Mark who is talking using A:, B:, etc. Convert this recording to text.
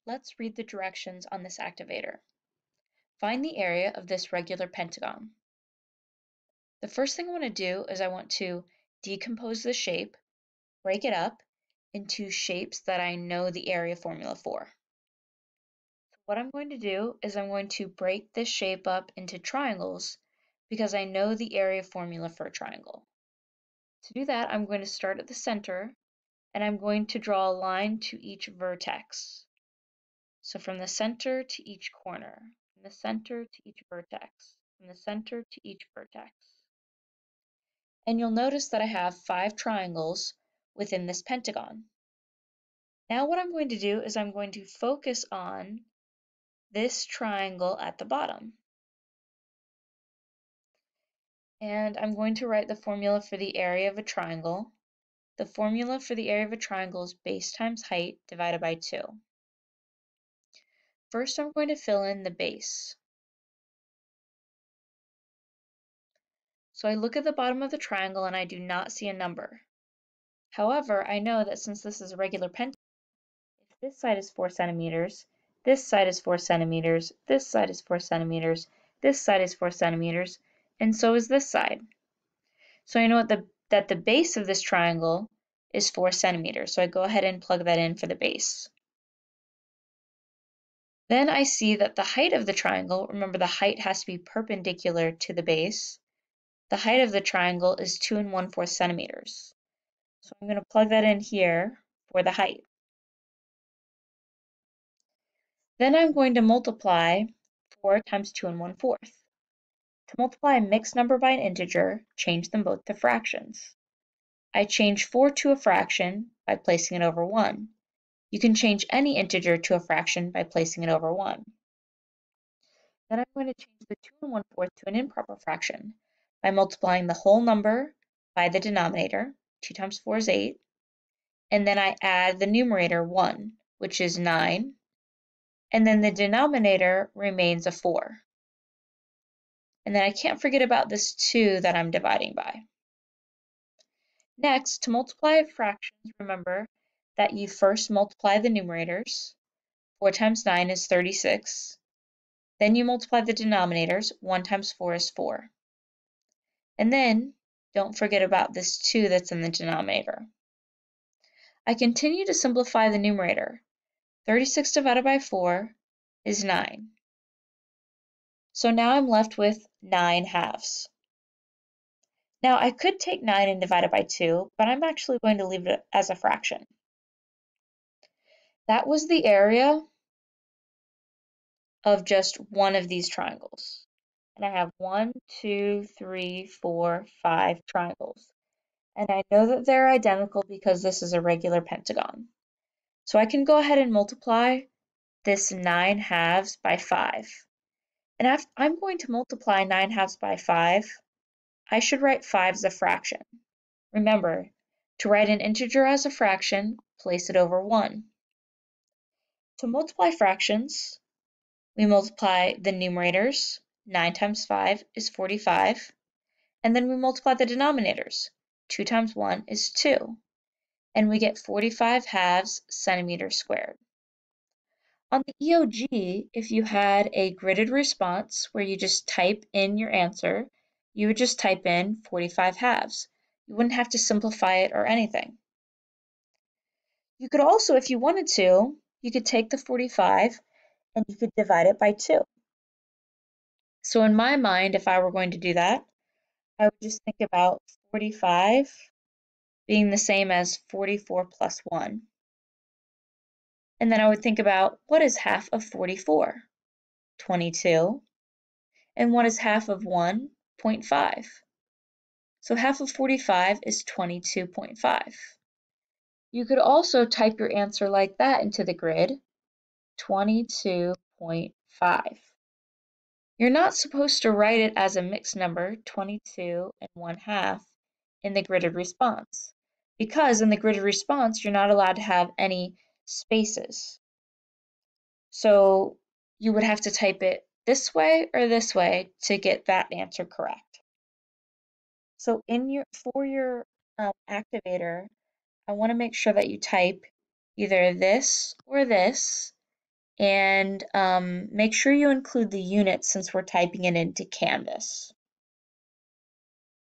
A: Let's read the directions on this activator. Find the area of this regular pentagon. The first thing I want to do is I want to decompose the shape, break it up into shapes that I know the area formula for. So what I'm going to do is I'm going to break this shape up into triangles because I know the area formula for a triangle. To do that, I'm going to start at the center and I'm going to draw a line to each vertex. So from the center to each corner, from the center to each vertex, from the center to each vertex. And you'll notice that I have 5 triangles within this pentagon. Now what I'm going to do is I'm going to focus on this triangle at the bottom. And I'm going to write the formula for the area of a triangle. The formula for the area of a triangle is base times height divided by 2. First, I'm going to fill in the base. So I look at the bottom of the triangle and I do not see a number. However, I know that since this is a regular pentagon, if this side is 4 centimeters, this side is 4 centimeters, this side is 4 centimeters, this side is 4 centimeters, and so is this side. So I know that the base of this triangle is 4 centimeters, so I go ahead and plug that in for the base. Then I see that the height of the triangle, remember the height has to be perpendicular to the base, the height of the triangle is 2 1/4 centimeters. So I'm going to plug that in here for the height. Then I'm going to multiply 4 times 2 1/4. To multiply a mixed number by an integer, change them both to fractions. I change 4 to a fraction by placing it over 1. You can change any integer to a fraction by placing it over 1. Then I'm going to change the 2 1/4 to an improper fraction by multiplying the whole number by the denominator, 2 times 4 is 8, and then I add the numerator 1, which is 9, and then the denominator remains a 4. And then I can't forget about this 2 that I'm dividing by. Next, to multiply fractions, remember that you first multiply the numerators. 4 times 9 is 36. Then you multiply the denominators. 1 times 4 is 4. And then, don't forget about this 2 that's in the denominator. I continue to simplify the numerator. 36 divided by 4 is 9. So now I'm left with 9 halves. Now I could take 9 and divide it by 2, but I'm actually going to leave it as a fraction. That was the area of just one of these triangles. And I have 1, 2, 3, 4, 5 triangles. And I know that they're identical because this is a regular pentagon. So I can go ahead and multiply this 9 halves by 5. And if I'm going to multiply 9 halves by 5, I should write 5 as a fraction. Remember, to write an integer as a fraction, place it over 1. To multiply fractions, we multiply the numerators. 9 times 5 is 45. And then we multiply the denominators. 2 times 1 is 2. And we get 45 halves centimeters squared. On the EOG, if you had a gridded response where you just type in your answer, you would just type in 45 halves. You wouldn't have to simplify it or anything. You could also, if you wanted to, you could take the 45 and you could divide it by 2. So in my mind, if I were going to do that, I would just think about 45 being the same as 44 plus 1. And then I would think about what is half of 44? 22. And what is half of 1? 0.5. So half of 45 is 22.5. You could also type your answer like that into the grid, 22.5. You're not supposed to write it as a mixed number, 22 and 1/2, in the gridded response, because in the gridded response, you're not allowed to have any spaces. So you would have to type it this way or this way to get that answer correct. So for your activator, I want to make sure that you type either this or this, and make sure you include the units since we're typing it into Canvas.